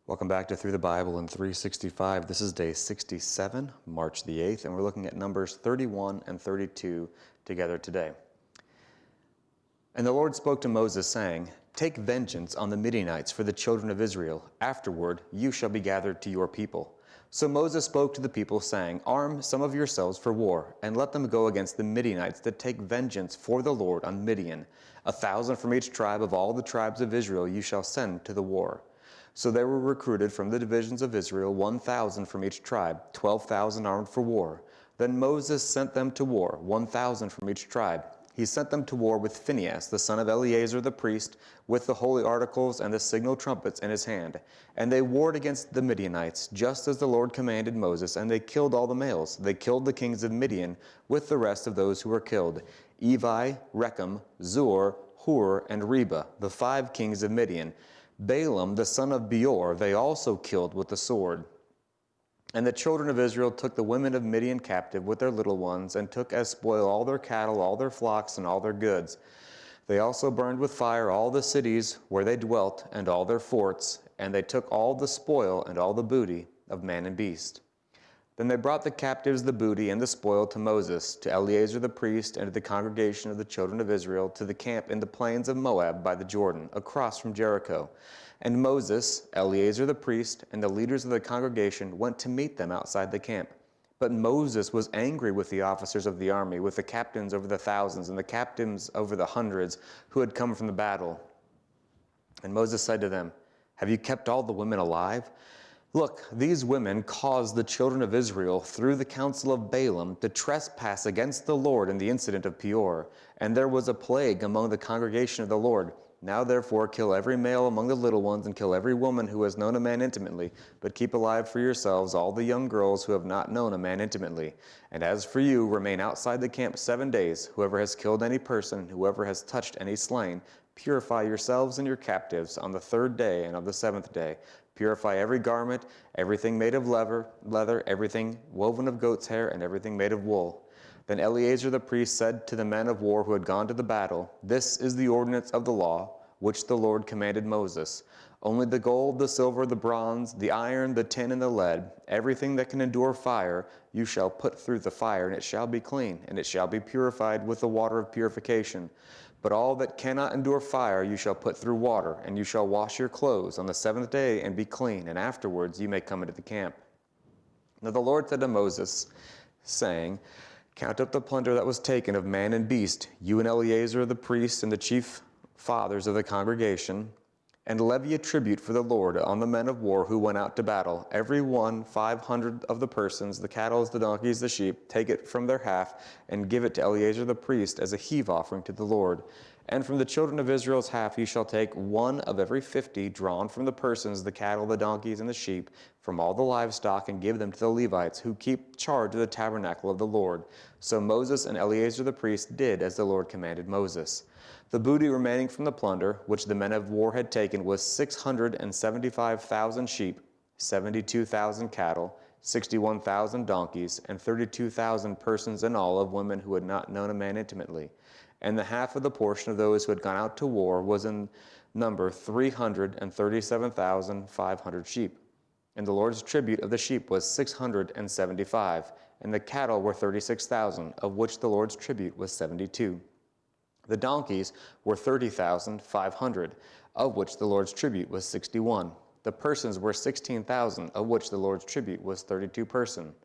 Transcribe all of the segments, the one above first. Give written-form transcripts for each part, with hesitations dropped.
Welcome back to Through the Bible in 365. This is day 67, March the 8th, and we're looking at Numbers 31 and 32 together today. And the Lord spoke to Moses, saying, "Take vengeance on the Midianites for the children of Israel. Afterward you shall be gathered to your people." So Moses spoke to the people, saying, "Arm some of yourselves for war, and let them go against the Midianites to take vengeance for the Lord on Midian. 1,000 from each tribe of all the tribes of Israel you shall send to the war." So they were recruited from the divisions of Israel, 1,000 from each tribe, 12,000 armed for war. Then Moses sent them to war, 1,000 from each tribe. He sent them to war with Phinehas, the son of Eleazar the priest, with the holy articles and the signal trumpets in his hand. And they warred against the Midianites, just as the Lord commanded Moses, and they killed all the males. They killed the kings of Midian, with the rest of those who were killed: Evi, Rechem, Zur, Hur, and Reba, the 5 kings of Midian. Balaam, the son of Beor, they also killed with the sword. And the children of Israel took the women of Midian captive with their little ones, and took as spoil all their cattle, all their flocks, and all their goods. They also burned with fire all the cities where they dwelt, and all their forts, and they took all the spoil and all the booty of man and beast. Then they brought the captives, the booty, and the spoil to Moses, to Eleazar the priest, and to the congregation of the children of Israel, to the camp in the plains of Moab by the Jordan, across from Jericho. And Moses, Eleazar the priest, and the leaders of the congregation went to meet them outside the camp. But Moses was angry with the officers of the army, with the captains over the thousands, and the captains over the hundreds, who had come from the battle. And Moses said to them, "Have you kept all the women alive? Look, these women caused the children of Israel, through the counsel of Balaam, to trespass against the Lord in the incident of Peor. And there was a plague among the congregation of the Lord. Now therefore kill every male among the little ones, and kill every woman who has known a man intimately. But keep alive for yourselves all the young girls who have not known a man intimately. And as for you, remain outside the camp 7 days. Whoever has killed any person, whoever has touched any slain, purify yourselves and your captives on the 3rd day and on the 7th day. Purify every garment, everything made of leather, everything woven of goat's hair, and everything made of wool." Then Eleazar the priest said to the men of war who had gone to the battle, "This is the ordinance of the law, which the Lord commanded Moses. Only the gold, the silver, the bronze, the iron, the tin, and the lead, everything that can endure fire, you shall put through the fire, and it shall be clean, and it shall be purified with the water of purification. But all that cannot endure fire you shall put through water, and you shall wash your clothes on the 7th day and be clean, and afterwards you may come into the camp." Now the Lord said to Moses, saying, "Count up the plunder that was taken of man and beast, you and Eleazar the priest and the chief fathers of the congregation, and levy a tribute for the Lord on the men of war who went out to battle, every one 500 of the persons, the cattle, the donkeys, the sheep. Take it from their half, and give it to Eleazar the priest as a heave offering to the Lord. And from the children of Israel's half you shall take 1 of every 50 drawn from the persons, the cattle, the donkeys, and the sheep, from all the livestock, and give them to the Levites, who keep charge of the tabernacle of the Lord." So Moses and Eleazar the priest did as the Lord commanded Moses. The booty remaining from the plunder, which the men of war had taken, was 675,000 sheep, 72,000 cattle, 61,000 donkeys, and 32,000 persons in all of women who had not known a man intimately. And the half of the portion of those who had gone out to war was in number 337,500 sheep. And the Lord's tribute of the sheep was 675, and the cattle were 36,000, of which the Lord's tribute was 72. The donkeys were 30,500, of which the Lord's tribute was 61. The persons were 16,000, of which the Lord's tribute was 32 persons.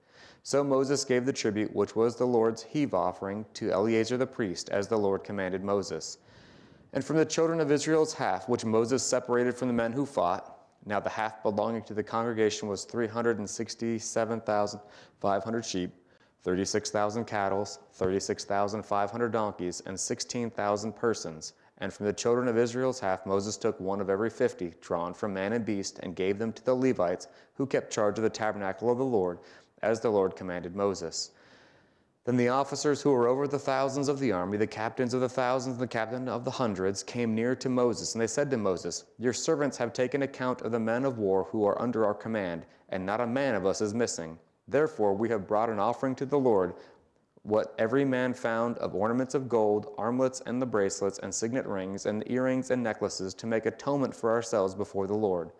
So Moses gave the tribute, which was the Lord's heave offering, to Eleazar the priest, as the Lord commanded Moses. And from the children of Israel's half, which Moses separated from the men who fought, now the half belonging to the congregation was 367,500 sheep, 36,000 cattle, 36,500 donkeys, and 16,000 persons. And from the children of Israel's half Moses took 1 of every 50, drawn from man and beast, and gave them to the Levites, who kept charge of the tabernacle of the Lord, as the Lord commanded Moses. Then the officers who were over the thousands of the army, the captains of the thousands and the captain of the hundreds, came near to Moses, and they said to Moses, "Your servants have taken account of the men of war who are under our command, and not a man of us is missing. Therefore we have brought an offering to the Lord, what every man found of ornaments of gold, armlets and the bracelets, and signet rings, and earrings and necklaces, to make atonement for ourselves before the Lord."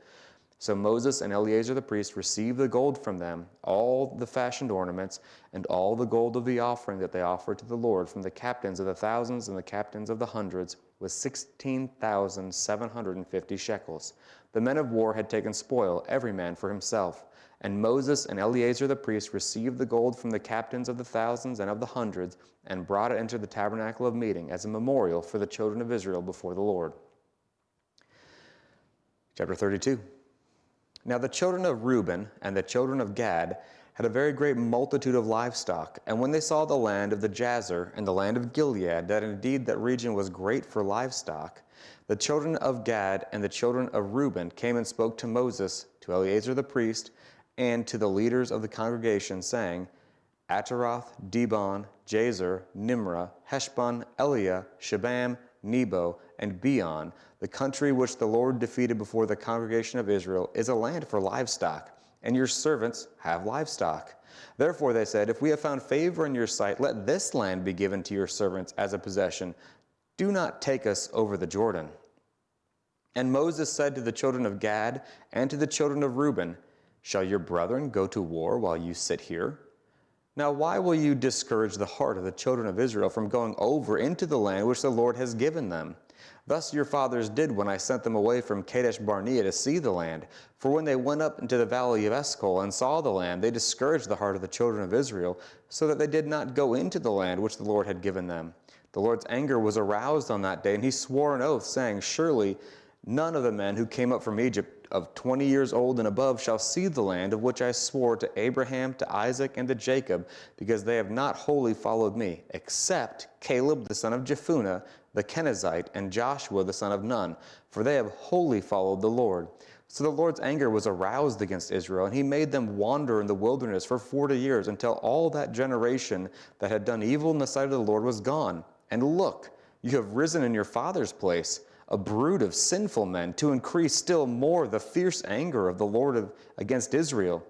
So Moses and Eleazar the priest received the gold from them, all the fashioned ornaments, and all the gold of the offering that they offered to the Lord from the captains of the thousands and the captains of the hundreds, was 16,750 shekels. The men of war had taken spoil, every man for himself. And Moses and Eleazar the priest received the gold from the captains of the thousands and of the hundreds, and brought it into the tabernacle of meeting as a memorial for the children of Israel before the Lord. Chapter 32. Now the children of Reuben and the children of Gad had a very great multitude of livestock, and when they saw the land of the Jazer and the land of Gilead, that indeed that region was great for livestock, the children of Gad and the children of Reuben came and spoke to Moses, to Eleazar the priest, and to the leaders of the congregation, saying, Ataroth, Dibon, Jazer, Nimrah, Heshbon, Eliah, Shebam, Nebo, and Beon, the country which the Lord defeated before the congregation of Israel, is a land for livestock, and your servants have livestock. Therefore they said, if we have found favor in your sight, let this land be given to your servants as a possession. Do not take us over the Jordan. And Moses said to the children of Gad and to the children of Reuben, shall your brethren go to war while you sit here? Now why will you discourage the heart of the children of Israel from going over into the land which the Lord has given them? Thus your fathers did when I sent them away from Kadesh Barnea to see the land. For when they went up into the valley of Eshcol and saw the land, they discouraged the heart of the children of Israel, so that they did not go into the land which the Lord had given them. The Lord's anger was aroused on that day, and he swore an oath, saying, surely none of the men who came up from Egypt of 20 years old and above shall see the land of which I swore to Abraham, to Isaac, and to Jacob, because they have not wholly followed me, except Caleb the son of Jephunneh, the Kenizzite, and Joshua the son of Nun, for they have wholly followed the Lord. So the Lord's anger was aroused against Israel, and he made them wander in the wilderness for 40 years, until all that generation that had done evil in the sight of the Lord was gone. And look, you have risen in your father's place, a brood of sinful men, to increase still more the fierce anger of the Lord against Israel.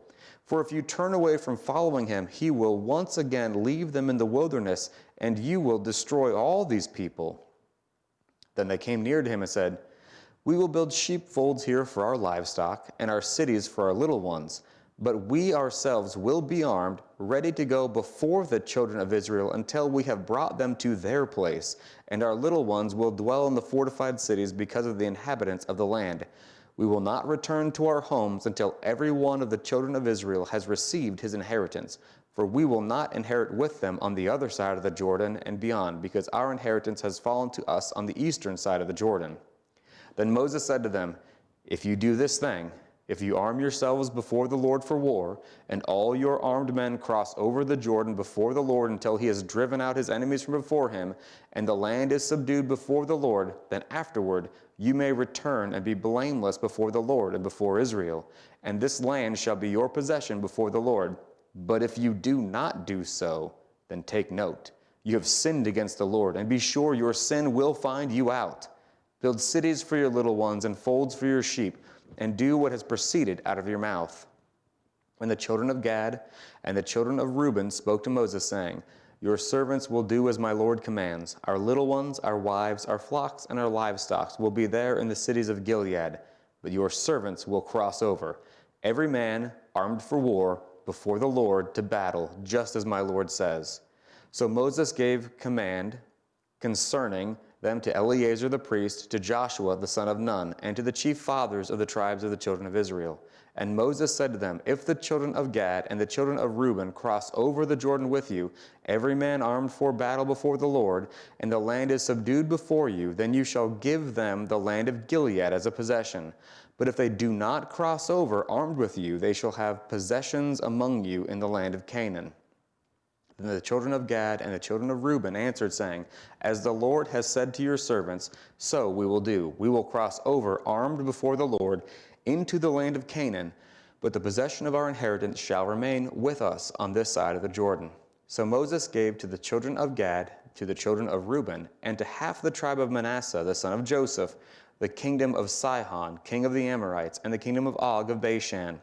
For if you turn away from following him, he will once again leave them in the wilderness, and you will destroy all these people. Then they came near to him and said, we will build sheepfolds here for our livestock, and our cities for our little ones. But we ourselves will be armed, ready to go before the children of Israel until we have brought them to their place, and our little ones will dwell in the fortified cities because of the inhabitants of the land. We will not return to our homes until every one of the children of Israel has received his inheritance, for we will not inherit with them on the other side of the Jordan and beyond, because our inheritance has fallen to us on the eastern side of the Jordan. Then Moses said to them, if you do this thing, if you arm yourselves before the Lord for war, and all your armed men cross over the Jordan before the Lord until he has driven out his enemies from before him, and the land is subdued before the Lord, then afterward you may return and be blameless before the Lord and before Israel, and this land shall be your possession before the Lord. But if you do not do so, then take note. You have sinned against the Lord, and be sure your sin will find you out. Build cities for your little ones and folds for your sheep, and do what has proceeded out of your mouth. And the children of Gad and the children of Reuben spoke to Moses, saying, your servants will do as my Lord commands. Our little ones, our wives, our flocks, and our livestock will be there in the cities of Gilead, but your servants will cross over, every man armed for war, before the Lord to battle, just as my Lord says. So Moses gave command concerning them to Eleazar the priest, to Joshua the son of Nun, and to the chief fathers of the tribes of the children of Israel. And Moses said to them, if the children of Gad and the children of Reuben cross over the Jordan with you, every man armed for battle before the Lord, and the land is subdued before you, then you shall give them the land of Gilead as a possession. But if they do not cross over armed with you, they shall have possessions among you in the land of Canaan. Then the children of Gad and the children of Reuben answered, saying, as the Lord has said to your servants, so we will do. We will cross over armed before the Lord into the land of Canaan, but the possession of our inheritance shall remain with us on this side of the Jordan. So Moses gave to the children of Gad, to the children of Reuben, and to half the tribe of Manasseh, the son of Joseph, the kingdom of Sihon, king of the Amorites, and the kingdom of Og of Bashan,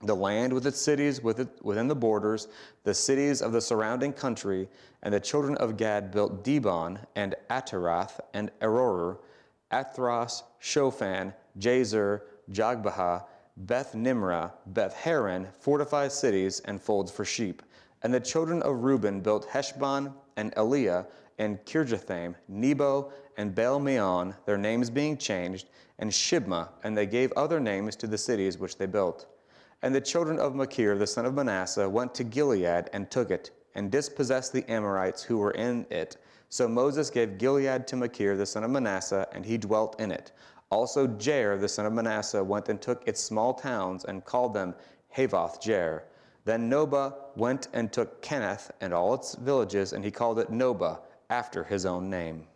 the land with its cities within the borders, the cities of the surrounding country. And the children of Gad built Dibon, and Ataroth, and Aroer, Athros, Shophan, Jazer, Jogbehah, Beth Nimrah, Beth Haran, fortified cities and folds for sheep. And the children of Reuben built Heshbon and Eliah and Kirjathaim, Nebo and Baal-meon, their names being changed, and Shibmah, and they gave other names to the cities which they built. And the children of Machir, the son of Manasseh, went to Gilead and took it, and dispossessed the Amorites who were in it. So Moses gave Gilead to Machir, the son of Manasseh, and he dwelt in it. Also Jair, the son of Manasseh, went and took its small towns, and called them Havoth Jair. Then Nobah went and took Kenath and all its villages, and he called it Nobah, after his own name.